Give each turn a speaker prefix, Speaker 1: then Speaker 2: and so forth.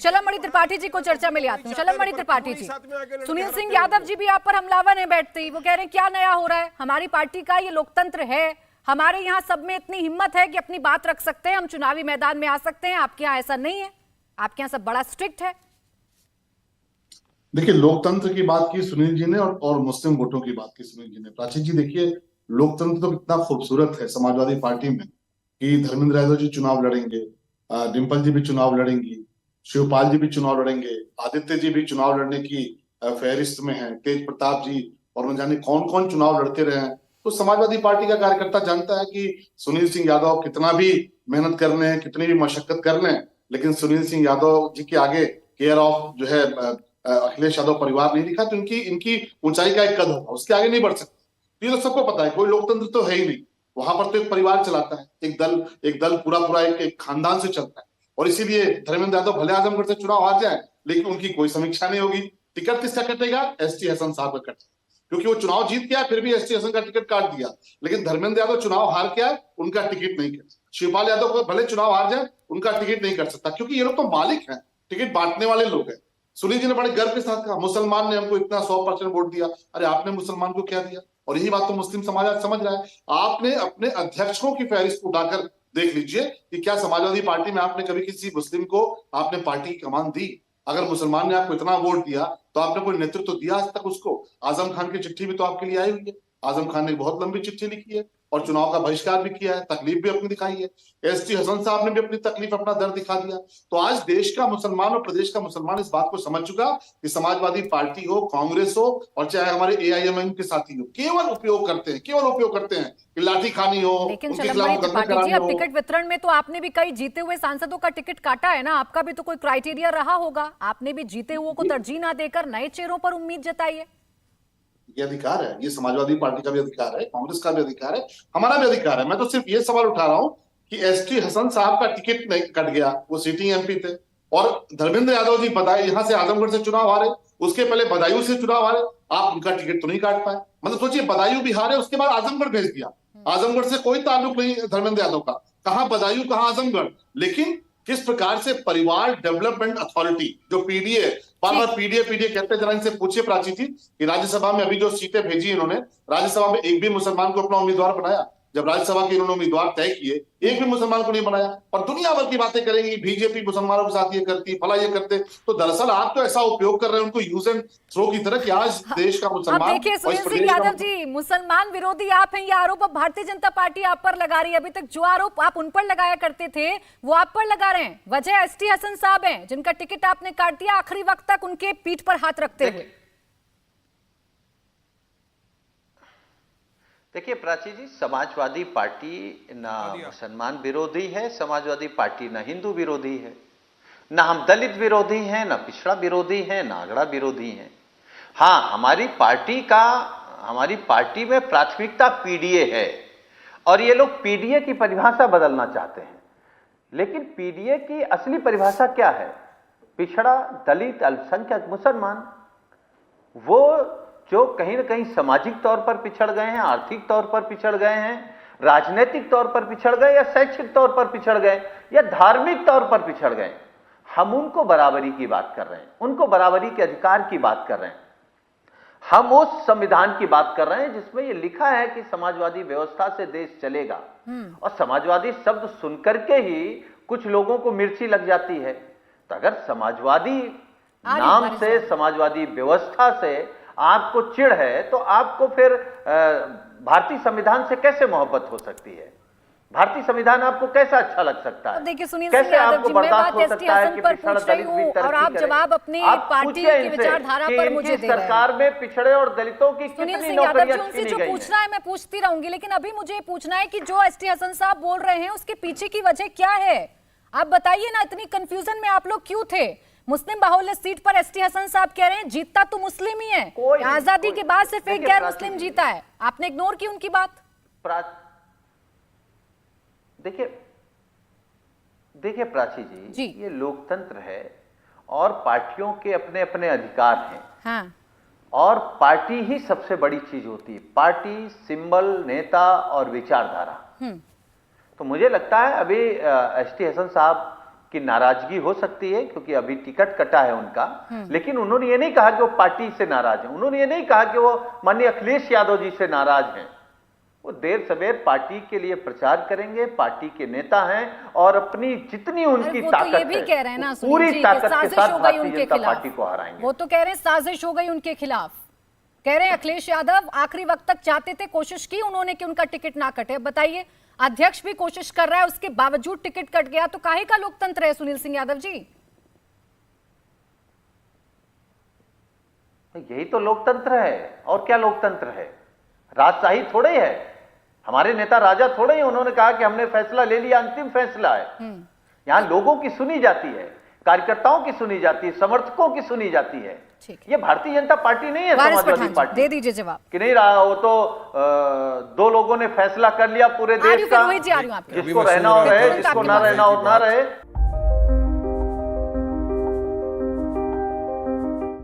Speaker 1: चलमणि त्रिपाठी जी को चर्चा में ले आती हूँ। चलमणि त्रिपाठी जी, सुनील सिंह यादव जी भी आप पर हमलावर हैं बैठते ही। वो कह रहे हैं क्या नया हो रहा है, हमारी पार्टी का ये लोकतंत्र है, हमारे यहाँ सब में इतनी हिम्मत है कि अपनी बात रख सकते हैं, हम चुनावी मैदान में आ सकते हैं। आपके यहाँ ऐसा नहीं है, आपके यहाँ सब बड़ा स्ट्रिक्ट है।
Speaker 2: देखिए, लोकतंत्र की बात की सुनील जी ने और मुस्लिम वोटों की बात की सुनील जी ने। प्राची जी देखिए, लोकतंत्र तो कितना खूबसूरत है समाजवादी पार्टी में कि धर्मेंद्र यादव जी चुनाव लड़ेंगे, डिम्पल जी भी चुनाव लड़ेंगी, शिवपाल जी भी चुनाव लड़ेंगे, आदित्य जी भी चुनाव लड़ने की फहरिस्त में है, तेज प्रताप जी और न जाने कौन कौन चुनाव लड़ते रहे हैं। तो समाजवादी पार्टी का कार्यकर्ता जानता है कि सुनील सिंह यादव कितना भी मेहनत कर लें, कितनी भी मशक्कत कर लें, लेकिन सुनील सिंह यादव जी के आगे केयर ऑफ जो है अखिलेश यादव परिवार नहीं दिखा, तो इनकी इनकी ऊंचाई का एक कद होगा, उसके आगे नहीं बढ़ सकते। ये तो सबको पता है, कोई लोकतंत्र तो है ही नहीं वहां पर। तो एक परिवार चलाता है, एक दल पूरा पूरा एक खानदान से चलता है। और इसीलिए धर्मेंद्र यादव भले आजमगढ़ से चुनाव हार जाए, लेकिन उनकी कोई समीक्षा नहीं होगी। टिकट किसका कटेगा? एसटी हसन साहब का कटेगा, क्योंकि वो चुनाव जीत गया, फिर भी एसटी हसन का टिकट काट दिया। लेकिन धर्मेंद्र यादव चुनाव हार के आए, उनका टिकट नहीं कट। शिवपाल यादव को भले चुनाव हार जाए, उनका टिकट नहीं कट सकता, क्योंकि ये लोग तो मालिक हैं, टिकट बांटने वाले लोग हैं। सुनील जी ने बड़े गर्व के साथ कहा, मुसलमान ने हमको इतना 100% वोट दिया। अरे आपने मुसलमान को क्या दिया? और यही बात तो मुस्लिम समाज आज समझ रहा है। आपने अपने अध्यक्षों की फहरिस्त उठाकर देख लीजिए कि क्या समाजवादी पार्टी में आपने कभी किसी मुस्लिम को आपने पार्टी की कमान दी? अगर मुसलमान ने आपको इतना वोट दिया तो आपने कोई नेतृत्व तो दिया आज तक उसको? आजम खान की चिट्ठी भी तो आपके लिए आई हुई है। आजम खान ने बहुत लंबी चिट्ठी लिखी है और चुनाव का बहिष्कार भी किया है, तकलीफ भी अपनी दिखाई है। एसटी हसन साहब ने भी अपनी तकलीफ, अपना दर्द दिखा दिया। तो आज देश का मुसलमान और प्रदेश का मुसलमान इस बात को समझ चुका कि समाजवादी पार्टी हो, कांग्रेस हो और चाहे हमारे एआईएमआईएम के साथी हो, केवल उपयोग करते हैं कि लाठी खानी हो,
Speaker 1: लेकिन
Speaker 2: उनके
Speaker 1: चलमणि
Speaker 2: खिलाफ मुकदमे
Speaker 1: त्रिपाठी जी,
Speaker 2: कराने
Speaker 1: अब
Speaker 2: हो।
Speaker 1: टिकट वितरण में तो आपने भी कई जीते हुए सांसदों का टिकट काटा है ना, आपका भी तो कोई क्राइटेरिया रहा होगा। आपने भी जीते हुए को तरजीह ना देकर नए चेहरों पर उम्मीद जताई है।
Speaker 2: ये अधिकार है, ये समाजवादी पार्टी का भी अधिकार है, कांग्रेस का भी अधिकार है, हमारा भी अधिकार है। मैं तो सिर्फ ये सवाल उठा रहा हूं कि एसटी हसन साहब का टिकट नहीं कट गया, वो सिटिंग एमपी थे। और धर्मेंद्र यादव जी बदायूं, यहां से आजमगढ़ से चुनाव हारे, उसके पहले बदायूं से चुनाव हारे, आप उनका टिकट तो नहीं काट पाए। मतलब सोचिए, बदायूं भी हारे, उसके बाद आजमगढ़ भेज दिया। आजमगढ़ से कोई ताल्लुक नहीं धर्मेंद्र यादव का, कहां बदायूं कहां आजमगढ़। लेकिन किस प्रकार से परिवार डेवलपमेंट अथॉरिटी, जो पीडीए, बार बार पीडीए पीडीए कहते, जरा इनसे पूछिए प्राची जी कि राज्यसभा में अभी जो सीटें भेजी इन्होंने, राज्यसभा में एक भी मुसलमान को अपना उम्मीदवार बनाया? जब राज्यसभा के इन्होंने उम्मीदवार तय किए, एक भी मुसलमान को नहीं बनाया। और दुनिया भर की बातें करेंगी, बीजेपी मुसलमानों के साथ ये करती, भला ये करते। तो दरअसल आप तो ऐसा उपयोग कर रहे हैं उनको यूज एंड थ्रो की तरह कि आज देश का
Speaker 1: अब
Speaker 2: मुसलमान
Speaker 1: देखिए
Speaker 2: और इस
Speaker 1: सुनील सिंह
Speaker 2: प्रदेश का
Speaker 1: यादव जी, मुसलमान विरोधी आप हैं, ये आरोप अब भारतीय जनता पार्टी आप पर लगा रही है। अभी तक जो आरोप आप उन पर लगाया करते थे वो आप पर लगा रहे हैं। वजह एसटी हसन साहब हैं, जिनका टिकट आपने काट दिया, आखिरी वक्त तक उनके पीठ पर हाथ रखते हुए।
Speaker 3: देखिए प्राची जी, समाजवादी पार्टी ना मुसलमान विरोधी है, समाजवादी पार्टी ना हिंदू विरोधी है, ना हम दलित विरोधी हैं, ना पिछड़ा विरोधी हैं, ना आगड़ा विरोधी हैं। हाँ, हमारी पार्टी में प्राथमिकता पीडीए है और ये लोग पीडीए की परिभाषा बदलना चाहते हैं। लेकिन पीडीए की असली परिभाषा क्या है? पिछड़ा, दलित, अल्पसंख्यक, मुसलमान। वो जो कहीं ना कहीं सामाजिक तौर पर पिछड़ गए हैं, आर्थिक तौर पर पिछड़ गए हैं, राजनीतिक तौर पर पिछड़ गए, या शैक्षिक तौर पर पिछड़ गए, या धार्मिक तौर पर पिछड़ गए, हम उनको बराबरी की बात कर रहे हैं, उनको बराबरी के अधिकार की बात कर रहे हैं। हम उस संविधान की बात कर रहे हैं जिसमें यह लिखा है कि समाजवादी व्यवस्था से देश चलेगा। और समाजवादी शब्द सुनकर के ही कुछ लोगों को मिर्ची लग जाती है। तो अगर समाजवादी नाम से, समाजवादी व्यवस्था से आपको चिढ़ है, तो आपको फिर भारतीय संविधान से कैसे मोहब्बत हो सकती है? भारतीय संविधान आपको कैसा अच्छा लग सकता है?
Speaker 1: देखिए सुनील सिंह यादव जी, मैं बात एसटी हसन पर पूछ रही हूं और आप जवाब अपनी पार्टी की विचारधारा पर मुझे दे रहे हैं।
Speaker 3: सरकार में पिछड़े और दलितों की
Speaker 1: सुनील
Speaker 3: कितनी
Speaker 1: सिंह यादव जी,
Speaker 3: नौकरियां
Speaker 1: उनसे
Speaker 3: छीनी
Speaker 1: जो
Speaker 3: गई
Speaker 1: पूछना है मैं पूछती रहूंगी, लेकिन अभी मुझे पूछना है कि जो एसटी हसन साहब बोल रहे हैं उसके पीछे की वजह क्या है? आप बताइए ना, इतनी कंफ्यूजन में आप लोग क्यों थे? मुस्लिम बाहुल्य सीट पर एसटी हसन साहब कह रहे हैं जीतता तो मुस्लिम ही है, आजादी के बाद सिर्फ एक गैर मुस्लिम जीता है। आपने इग्नोर की उनकी बात।
Speaker 3: देखिए प्राची जी, ये लोकतंत्र है और पार्टियों के अपने अपने अधिकार हैं।
Speaker 1: हाँ।
Speaker 3: और पार्टी ही सबसे बड़ी चीज होती है, पार्टी, सिंबल, नेता और विचारधारा। तो मुझे लगता है अभी एसटी हसन साहब कि नाराजगी हो सकती है क्योंकि अभी टिकट कटा है उनका, लेकिन उन्होंने ये नहीं कहा कि वो पार्टी से नाराज हैं, उन्होंने ये नहीं कहा कि वो माननीय अखिलेश यादव जी से नाराज हैं। वो देर सवेर पार्टी के लिए प्रचार करेंगे, पार्टी के नेता हैं और अपनी जितनी उनकी
Speaker 1: वो तो
Speaker 3: ताकत
Speaker 1: ये भी
Speaker 3: है
Speaker 1: कह रहे हैं ना सुनील
Speaker 3: पूरी
Speaker 1: जी, कि
Speaker 3: ताकत के
Speaker 1: साजिश
Speaker 3: साथ
Speaker 1: हो गई
Speaker 3: भारतीय
Speaker 1: उनके
Speaker 3: जनता
Speaker 1: खिलाफ।
Speaker 3: पार्टी को हराएंगे।
Speaker 1: वो तो कह रहे हैं साजिश हो गई उनके खिलाफ, कह रहे हैं अखिलेश यादव आखिरी वक्त तक चाहते थे, कोशिश की उन्होंने कि उनका टिकट ना कटे। अब बताइए, अध्यक्ष भी कोशिश कर रहा है, उसके बावजूद टिकट कट गया, तो काहे का लोकतंत्र है सुनील सिंह यादव जी?
Speaker 3: यही तो लोकतंत्र है, और क्या लोकतंत्र है? राजशाही थोड़े है, हमारे नेता राजा थोड़े हैं। उन्होंने कहा कि हमने फैसला ले लिया, अंतिम फैसला है। यहां लोगों की सुनी जाती है, कार्यकर्ताओं की सुनी जाती है, समर्थकों की सुनी जाती है। ये भारतीय जनता पार्टी नहीं है,
Speaker 1: वारिस
Speaker 3: समाजवादी
Speaker 1: पठान जी,
Speaker 3: पार्टी।
Speaker 1: दे दीजिए जवाब।
Speaker 3: कि नहीं रहा, वो तो दो लोगों ने फैसला कर लिया पूरे देश का,
Speaker 1: रोहित जी आ रही हूं आपके।
Speaker 3: जिसको रहना हो रहे, जिसको ना रहना हो ना रहे।